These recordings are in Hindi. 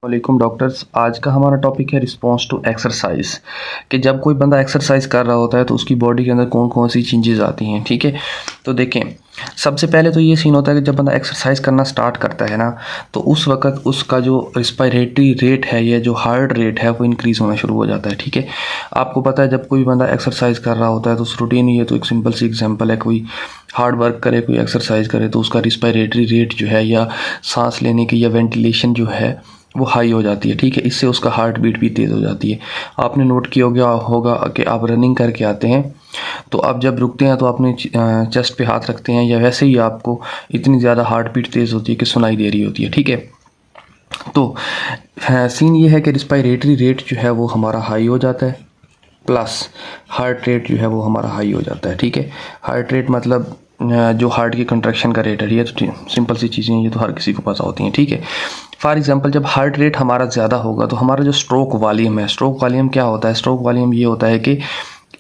वालेकुम डॉक्टर्स। आज का हमारा टॉपिक है रिस्पॉन्स टू एक्सरसाइज कि जब कोई बंदा एक्सरसाइज कर रहा होता है तो उसकी बॉडी के अंदर कौन कौन सी चेंजेस आती हैं। ठीक है, तो देखें, सबसे पहले तो ये सीन होता है कि जब बंदा एक्सरसाइज करना स्टार्ट करता है ना, तो उस वक्त उसका जो रिस्पायरेटरी रेट है या जो हार्ट रेट है वो इंक्रीज़ होना शुरू हो जाता है। ठीक है, आपको पता है जब कोई बंदा एक्सरसाइज कर रहा होता है तो उस रूटीन ही है, तो एक सिंपल सी एग्जांपल है, कोई हार्ड वर्क करे, कोई एक्सरसाइज करे तो उसका रिस्पायरेटरी रेट जो है या सांस लेने की या वेंटिलेशन जो है वो हाई हो जाती है। ठीक है, इससे उसका हार्ट बीट भी तेज़ हो जाती है। आपने नोट किया होगा कि आप रनिंग करके आते हैं तो आप जब रुकते हैं तो अपने चेस्ट पे हाथ रखते हैं या वैसे ही आपको इतनी ज़्यादा हार्ट बीट तेज़ होती है कि सुनाई दे रही होती है। ठीक है, तो सीन ये है कि रिस्पायरेटरी रेट जो है वो हमारा हाई हो जाता है, प्लस हार्ट रेट जो है वो हमारा हाई हो जाता है। ठीक है, हार्ट रेट मतलब जो हार्ट की कंट्रैक्शन का रेट है, ये तो सिंपल सी चीज़ें ये तो हर किसी को पता होती हैं। ठीक है, फॉर एग्जांपल जब हार्ट रेट हमारा ज़्यादा होगा तो हमारा जो स्ट्रोक वॉल्यूम है, स्ट्रोक वॉल्यूम क्या होता है? स्ट्रोक वॉल्यूम ये होता है कि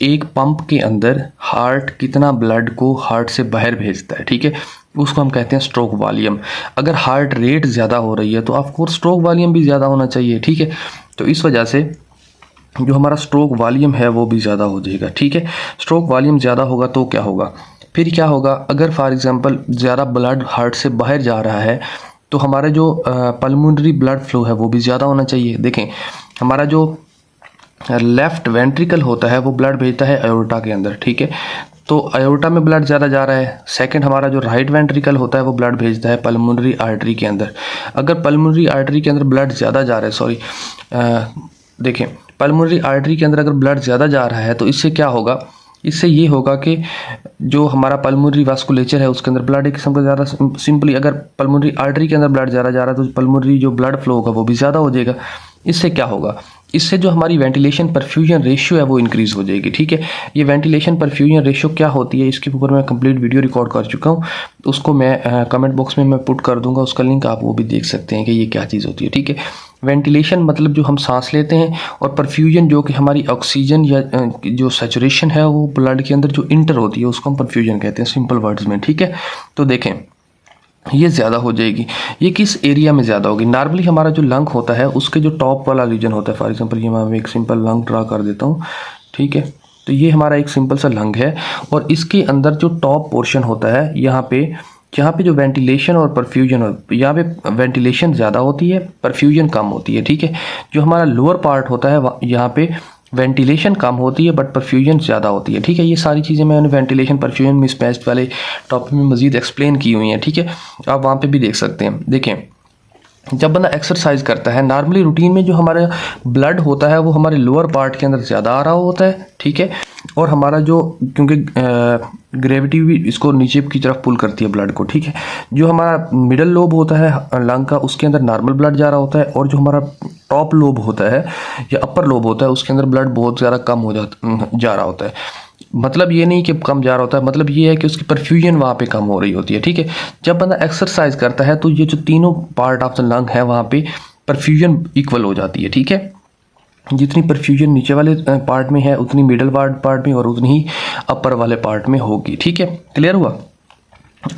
एक पंप के अंदर हार्ट कितना ब्लड को हार्ट से बाहर भेजता है। ठीक है, उसको हम कहते हैं स्ट्रोक वॉल्यूम। अगर हार्ट रेट ज़्यादा हो रही है तो ऑफकोर्स स्ट्रोक वॉल्यूम भी ज़्यादा होना चाहिए। ठीक है, तो इस वजह से जो हमारा स्ट्रोक वॉल्यूम है वो भी ज़्यादा हो जाएगा। ठीक है, स्ट्रोक वॉल्यूम ज़्यादा होगा तो क्या होगा, फिर क्या होगा, अगर फॉर एग्जांपल ज़्यादा ब्लड हार्ट से बाहर जा रहा है तो हमारा जो पल्मोनरी ब्लड फ्लो है वो भी ज़्यादा होना चाहिए। देखें, हमारा जो लेफ़्ट वेंट्रिकल होता है वो ब्लड भेजता है अयोर्टा के अंदर। ठीक है, तो अयोर्टा में ब्लड ज़्यादा जा रहा है। सेकंड, हमारा जो राइट वेंट्रिकल होता है वो ब्लड भेजता है पल्मोनरी आर्टरी के अंदर। अगर पल्मोनरी आर्टरी के अंदर ब्लड ज़्यादा जा रहा है, देखें, पल्मोनरी आर्टरी के अंदर अगर ब्लड ज़्यादा जा रहा है तो इससे क्या होगा, इससे ये होगा कि जो हमारा पल्मोनरी वास्कुलेचर है उसके अंदर ब्लड एक किस्म का ज़्यादा, सिंपली अगर पल्मोनरी आर्टरी के अंदर ब्लड ज़्यादा जा रहा है तो पल्मोनरी जो ब्लड फ्लो होगा वो भी ज़्यादा हो जाएगा। इससे क्या होगा, इससे जो हमारी वेंटिलेशन परफ्यूजन रेशियो है वो इंक्रीज़ हो जाएगी। ठीक है, ये वेंटिलेशन परफ्यूजन रेशियो क्या होती है इसके ऊपर मैं कंप्लीट वीडियो रिकॉर्ड कर चुका हूँ, उसको मैं कमेंट बॉक्स में मैं पुट कर दूंगा, उसका लिंक आप वो भी देख सकते हैं कि ये क्या चीज़ होती है। ठीक है, वेंटिलेशन मतलब जो हम सांस लेते हैं, और परफ्यूजन जो कि हमारी ऑक्सीजन या जो सैचुरेशन है वो ब्लड के अंदर जो इंटर होती है उसको हम परफ्यूजन कहते हैं सिंपल वर्ड्स में। ठीक है, तो देखें ये ज़्यादा हो जाएगी। ये किस एरिया में ज़्यादा होगी? नॉर्मली हमारा जो लंग होता है उसके जो टॉप वाला रीजन होता है, फॉर एग्जांपल ये मैं एक सिंपल लंग ड्रा कर देता हूँ। ठीक है, तो ये हमारा एक सिंपल सा लंग है और इसके अंदर जो टॉप पोर्शन होता है यहाँ पे जो वेंटिलेशन और परफ्यूजन यहाँ पे वेंटिलेशन ज़्यादा होती है, परफ्यूजन कम होती है। ठीक है, जो हमारा लोअर पार्ट होता है यहाँ पे वेंटिलेशन कम होती है बट परफ्यूजन ज़्यादा होती है। ठीक है, ये सारी चीज़ें मैंने वेंटिलेशन परफ्यूजन मिसमैच्ड वाले टॉपिक में मज़ीद एक्सप्लेन की हुई हैं। ठीक है, आप वहाँ पे भी देख सकते हैं। देखें, जब बंदा एक्सरसाइज करता है नॉर्मली रूटीन में जो हमारा ब्लड होता है वो हमारे लोअर पार्ट के अंदर ज़्यादा आ रहा होता है। ठीक है, और हमारा जो, क्योंकि ग्रेविटी भी इसको नीचे की तरफ पुल करती है ब्लड को। ठीक है, जो हमारा मिडल लोब होता है लंग का उसके अंदर नॉर्मल ब्लड जा रहा होता है, और जो हमारा टॉप लोब होता है या अपर लोब होता है उसके अंदर ब्लड बहुत ज़्यादा कम हो जा रहा होता है। मतलब ये नहीं कि कम जा रहा होता है, मतलब ये है कि उसकी परफ्यूजन वहाँ पे कम हो रही होती है। ठीक है, जब बंदा एक्सरसाइज करता है तो ये जो तीनों पार्ट ऑफ द लंग है वहाँ पे परफ्यूजन इक्वल हो जाती है। ठीक है, जितनी परफ्यूजन नीचे वाले पार्ट में है उतनी मिडल पार्ट में और उतनी ही अपर वाले पार्ट में होगी। ठीक है, क्लियर हुआ?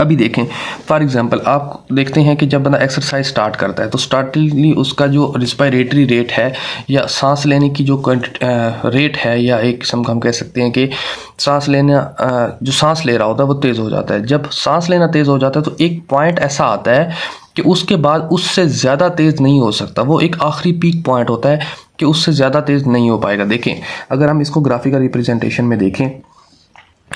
अभी देखें, फॉर एग्जांपल आप देखते हैं कि जब बंदा एक्सरसाइज स्टार्ट करता है तो स्टार्टिंगली उसका जो रिस्पायरेटरी रेट है या सांस लेने की जो रेट है, या एक किस्म का हम कह सकते हैं कि सांस लेना जो सांस ले रहा होता है वो तेज़ हो जाता है। जब सांस लेना तेज़ हो जाता है तो एक पॉइंट ऐसा आता है कि उसके बाद उससे ज़्यादा तेज़ नहीं हो सकता, वो एक आखिरी पीक पॉइंट होता है कि उससे ज़्यादा तेज़ नहीं हो पाएगा। देखें, अगर हम इसको ग्राफिकल रिप्रेजेंटेशन में देखें,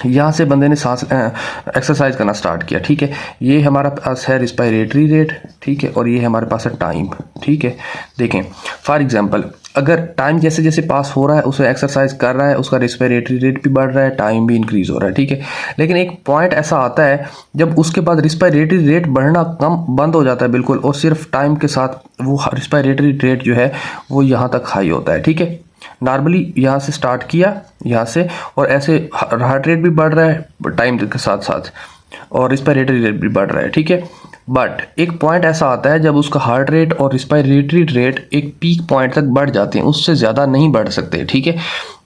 यहाँ से बंदे ने सांस एक्सरसाइज करना स्टार्ट किया। ठीक है, ये हमारा पास है रिस्पायरेटरी रेट। ठीक है, और ये हमारे पास है टाइम। ठीक है, देखें फॉर एग्जांपल अगर टाइम जैसे जैसे पास हो रहा है उसे एक्सरसाइज कर रहा है उसका रिस्पायरेटरी रेट भी बढ़ रहा है, टाइम भी इंक्रीज़ हो रहा है। ठीक है, लेकिन एक पॉइंट ऐसा आता है जब उसके बाद रिस्पायरेटरी रेट बढ़ना कम बंद हो जाता है बिल्कुल, और सिर्फ टाइम के साथ वो रिस्पायरेटरी रेट जो है वो यहाँ तक हाई होता है। ठीक है, नॉर्मली यहाँ से स्टार्ट किया यहाँ से, और ऐसे हार्ट रेट भी बढ़ रहा है टाइम के साथ साथ, और रिस्पायरेटरी रेट भी बढ़ रहा है। ठीक है, बट एक पॉइंट ऐसा आता है जब उसका हार्ट रेट और रिस्पायरेटरी रेट एक पीक पॉइंट तक बढ़ जाते हैं, उससे ज़्यादा नहीं बढ़ सकते। ठीक है,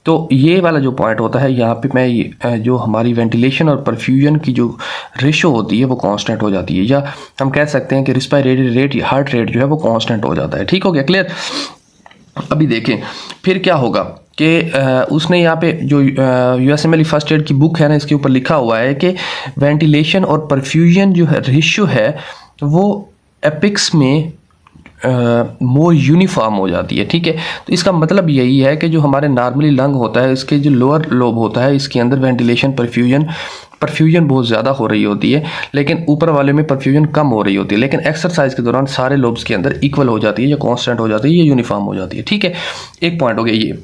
तो ये वाला जो पॉइंट होता है यहाँ पे मैं जो हमारी वेंटिलेशन और परफ्यूजन की जो रेशो होती है वो कांस्टेंट हो जाती है, या हम कह सकते हैं कि रिस्पायरेटरी रेट, हार्ट रेट जो है वो कांस्टेंट हो जाता है। ठीक हो गया, क्लियर। अभी देखें फिर क्या होगा कि उसने यहाँ पे जो यूएसएमएल फर्स्ट एड की बुक है ना, इसके ऊपर लिखा हुआ है कि वेंटिलेशन और परफ्यूजन जो है रेशियो है वो एपिक्स में मोर यूनिफॉर्म हो जाती है। ठीक है, तो इसका मतलब यही है कि जो हमारे नॉर्मली लंग होता है, इसके जो लोअर लोब होता है, इसके अंदर वेंटिलेशन परफ्यूजन बहुत ज़्यादा हो रही होती है, लेकिन ऊपर वाले में परफ्यूजन कम हो रही होती है। लेकिन एक्सरसाइज के दौरान सारे लोब्स के अंदर इक्वल हो जाती है, या कांस्टेंट हो जाती है, या यूनिफॉर्म हो जाती है। ठीक है, एक पॉइंट हो गया ये।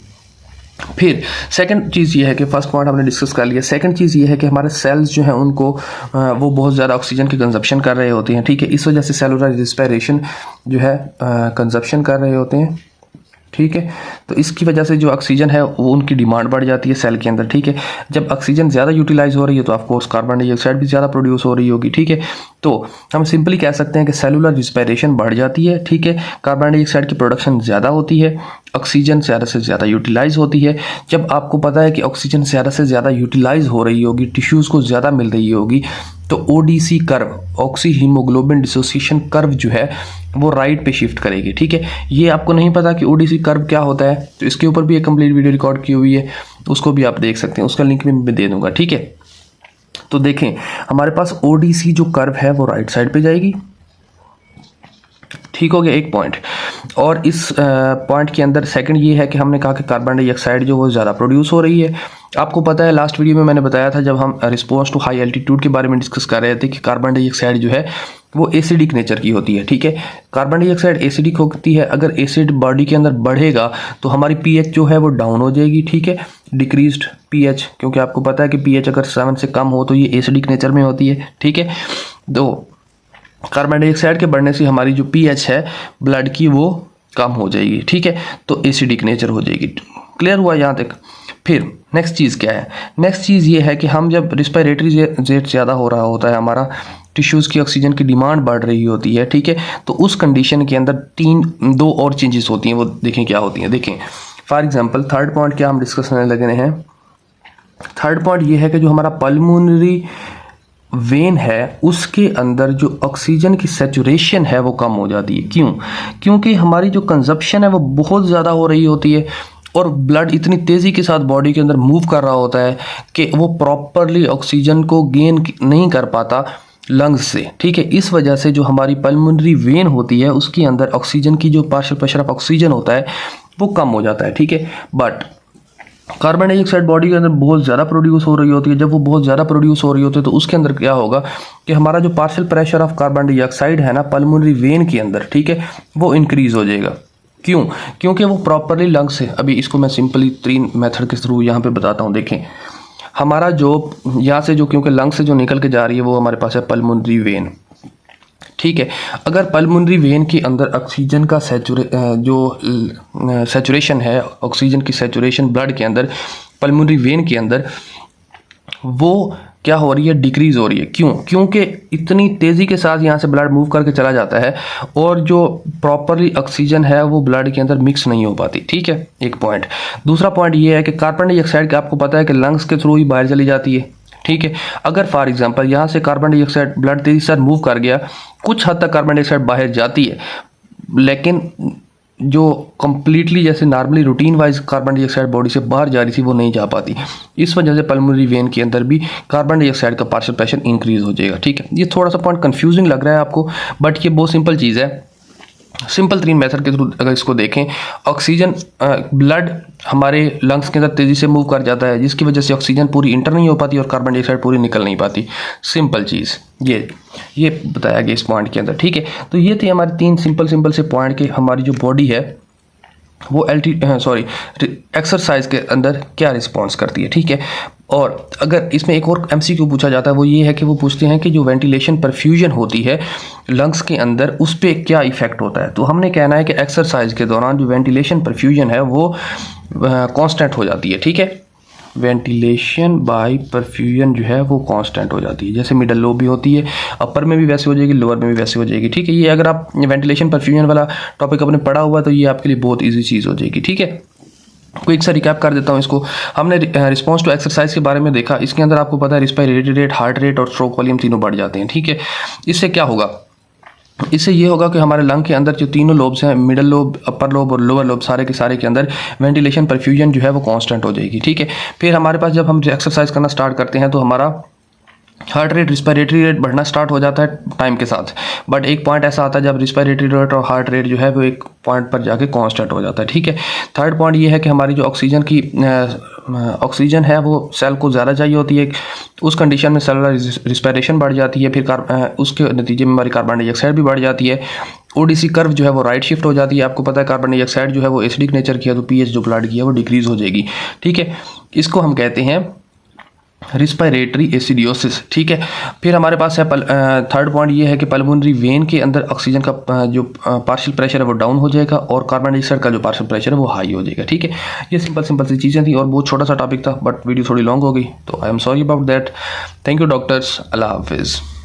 फिर सेकंड चीज़ ये है कि फर्स्ट पॉइंट हमने डिस्कस कर लिया। सेकंड चीज़ ये है कि हमारे सेल्स जो हैं उनको वो बहुत ज़्यादा ऑक्सीजन की कंजप्शन कर रहे होते हैं। ठीक है, इस वजह से सेलुलर रिस्पायरेशन जो है कंजप्शन कर रहे होते हैं। ठीक है, तो इसकी वजह से जो ऑक्सीजन है वो उनकी डिमांड बढ़ जाती है सेल के अंदर। ठीक है, जब ऑक्सीजन ज़्यादा यूटिलाइज हो रही है तो ऑफकोर्स कार्बन डाइऑक्साइड भी ज़्यादा प्रोड्यूस हो रही होगी। ठीक है, तो हम सिंपली कह सकते हैं कि सेलुलर रिस्पायरेशन बढ़ जाती है। ठीक है, कार्बन डाइऑक्साइड की प्रोडक्शन ज़्यादा होती है, ऑक्सीजन ज़्यादा से ज़्यादा यूटिलाइज होती है। जब आपको पता है कि ऑक्सीजन ज़्यादा से ज़्यादा यूटिलाइज हो रही होगी, टिश्यूज़ को ज़्यादा मिल रही होगी, तो ODC curve, oxy haemoglobin dissociation curve जो है वो राइट पे शिफ्ट करेगी। ठीक है, ये आपको नहीं पता कि ओडीसी कर्व क्या होता है, तो इसके ऊपर भी एक कंप्लीट वीडियो रिकॉर्ड की हुई है, उसको भी आप देख सकते हैं, उसका लिंक भी मैं दे दूंगा। ठीक है, तो देखें हमारे पास ओडीसी जो कर्व है वो राइट साइड पे जाएगी। ठीक हो गया, एक पॉइंट। और इस पॉइंट के अंदर सेकंड ये है कि हमने कहा कि कार्बन डाइऑक्साइड जो वो ज़्यादा प्रोड्यूस हो रही है। आपको पता है लास्ट वीडियो में मैंने बताया था, जब हम रिस्पॉन्स टू हाई एल्टीट्यूड के बारे में डिस्कस कर रहे थे, कि कार्बन डाइऑक्साइड जो है वो एसिडिक नेचर की होती है। ठीक है, कार्बन डाइऑक्साइड एसिडिक होती है। अगर एसिड बॉडी के अंदर बढ़ेगा तो हमारी पीएच जो है वो डाउन हो जाएगी। ठीक है, डिक्रीज्ड पीएच, क्योंकि आपको पता है कि पीएच अगर 7 से कम हो तो ये एसिडिक नेचर में होती है। ठीक है, तो कार्बन डाइऑक्साइड के बढ़ने से हमारी जो पीएच है ब्लड की वो कम हो जाएगी। ठीक है, तो एसिडिक नेचर हो जाएगी। क्लियर हुआ यहाँ तक। फिर नेक्स्ट चीज़ क्या है? नेक्स्ट चीज़ ये है कि हम जब रिस्पायरेटरी रेट ज़्यादा हो रहा होता है, हमारा टिश्यूज़ की ऑक्सीजन की डिमांड बढ़ रही होती है। ठीक है, तो उस कंडीशन के अंदर दो और चेंजेस होती हैं, वो देखें क्या होती हैं। देखें फॉर एग्जांपल थर्ड पॉइंट क्या हम डिस्कस करने लगे हैं। थर्ड पॉइंट ये है कि जो हमारा पल्मोनरी वेन है उसके अंदर जो ऑक्सीजन की सैचुरेशन है वो कम हो जाती है। क्यों? क्योंकि हमारी जो कंजप्शन है वो बहुत ज़्यादा हो रही होती है, और ब्लड इतनी तेज़ी के साथ बॉडी के अंदर मूव कर रहा होता है कि वो प्रॉपरली ऑक्सीजन को गेन नहीं कर पाता लंग्स से। ठीक है, इस वजह से जो हमारी पल्मोनरी वेन होती है उसके अंदर ऑक्सीजन की जो पार्शियल प्रेशर ऑफ ऑक्सीजन होता है वो कम हो जाता है। ठीक है, बट कार्बन डाइऑक्साइड बॉडी के अंदर बहुत ज़्यादा प्रोड्यूस हो रही होती है। जब वो बहुत ज़्यादा प्रोड्यूस हो रही होती है तो उसके अंदर क्या होगा कि हमारा जो partial pressure of carbon dioxide है ना पल्मोनरी वेन के अंदर, ठीक है, वो इंक्रीज हो जाएगा। क्यों? क्योंकि वो प्रॉपरली लंग्स से, अभी इसको मैं सिंपली 3 मेथड के थ्रू यहाँ पे बताता हूँ। देखें हमारा जो यहाँ से जो, क्योंकि लंग्स से जो निकल के जा रही है वो हमारे पास है पल्मोनरी वेन। ठीक है, अगर पल्मोनरी वेन के अंदर ऑक्सीजन का सैचुरेशन है, ऑक्सीजन की सैचुरेशन ब्लड के अंदर पल्मोनरी वेन के अंदर वो क्या हो रही है, डिक्रीज हो रही है। क्यों? क्योंकि इतनी तेज़ी के साथ यहाँ से ब्लड मूव करके चला जाता है और जो प्रॉपरली ऑक्सीजन है वो ब्लड के अंदर मिक्स नहीं हो पाती। ठीक है, एक पॉइंट। दूसरा पॉइंट ये है कि कार्बन डाइऑक्साइड का आपको पता है कि लंग्स के थ्रू ही बाहर चली जाती है। ठीक है, अगर फॉर एग्जांपल यहाँ से कार्बन डाइऑक्साइड ब्लड तेजी से मूव कर गया, कुछ हद तक कार्बन डाइऑक्साइड बाहर जाती है, लेकिन जो कंप्लीटली जैसे normally routine wise carbon dioxide body से बाहर जा रही थी वो नहीं जा पाती। इस वजह से पल्मोनरी वेन के अंदर भी कार्बन डाइऑक्साइड का पार्शियल प्रेशर इंक्रीज हो जाएगा। ठीक है, ये थोड़ा सा पॉइंट कंफ्यूजिंग लग रहा है आपको, बट ये बहुत सिंपल चीज़ है। सिंपल 3 मेथड के थ्रू अगर इसको देखें, ऑक्सीजन ब्लड हमारे लंग्स के अंदर तेज़ी से मूव कर जाता है, जिसकी वजह से ऑक्सीजन पूरी इंटर नहीं हो पाती और कार्बन डाइऑक्साइड पूरी निकल नहीं पाती। सिंपल चीज़ ये बताया गया इस पॉइंट के अंदर। ठीक है, तो ये थे हमारे 3 सिंपल से पॉइंट के हमारी जो बॉडी है वो एक्सरसाइज के अंदर क्या रिस्पॉन्स करती है। ठीक है, और अगर इसमें एक और एमसीक्यू पूछा जाता है वो ये है कि वो पूछते हैं कि जो वेंटिलेशन परफ्यूजन होती है लंग्स के अंदर उस पर क्या इफेक्ट होता है। तो हमने कहना है कि एक्सरसाइज के दौरान जो वेंटिलेशन परफ्यूजन है वो कांस्टेंट हो जाती है। ठीक है, वेंटिलेशन बाय परफ्यूजन जो है वो कांस्टेंट हो जाती है, जैसे मिडल लोब भी होती है, अपर में भी वैसे हो जाएगी, लोअर में भी वैसे हो जाएगी। ठीक है, ये अगर आप वेंटिलेशन परफ्यूजन वाला टॉपिक आपने पढ़ा हुआ तो ये आपके लिए बहुत ईजी चीज़ हो जाएगी। ठीक है, क्विक सा रिकैप कर देता हूँ इसको। हमने रिस्पॉन्स टू एक्सरसाइज के बारे में देखा। इसके अंदर आपको पता है रिस्पिरेटरी रेट, हार्ट रेट और स्ट्रोक वॉल्यूम तीनों बढ़ जाते हैं, ठीक है। इससे क्या होगा, इससे ये होगा कि हमारे लंग के अंदर जो तीनों लोब्स हैं, मिडल लोब, अपर लोब और लोअर लोब, सारे के अंदर वेंटिलेशन परफ्यूजन जो है वो कांस्टेंट हो जाएगी, ठीक है। फिर हमारे पास जब हम एक्सरसाइज करना स्टार्ट करते हैं तो हमारा हार्ट रेट, रिस्पिरेटरी रेट बढ़ना स्टार्ट हो जाता है टाइम के साथ। बट एक पॉइंट ऐसा आता है जब रिस्पिरेटरी रेट और हार्ट रेट जो है वो एक पॉइंट पर जाके कांस्टेंट हो जाता है, ठीक है। थर्ड पॉइंट ये है कि हमारी जो ऑक्सीजन है वो सेल को ज़्यादा चाहिए होती है। उस कंडीशन में सेलुलर रिस्पिरेशन बढ़ जाती है। फिर उसके नतीजे में हमारी कार्बन डाइऑक्साइड भी बढ़ जाती है। ओडीसी कर्व जो है वो राइट शिफ्ट हो जाती है। आपको पता है कार्बन डाइऑक्साइड जो है वो एसिडिक नेचर की है, तो पीएच जो ब्लड की है वो डिक्रीज हो जाएगी, ठीक है। इसको हम कहते हैं रिस्पिरेटरी एसिडियोसिस, ठीक है। फिर हमारे पास है थर्ड पॉइंट ये है कि पल्मोनरी वेन के अंदर ऑक्सीजन का जो पार्शियल प्रेशर है वो डाउन हो जाएगा और कार्बन डाइऑक्साइड का जो पार्शियल प्रेशर है वो हाई हो जाएगा, ठीक है। ये सिंपल सी चीज़ें थी और बहुत छोटा सा टॉपिक था, बट वीडियो थोड़ी लॉन्ग हो गई, तो I am sorry about that. Thank you doctors, अल्लाह हाफिज़।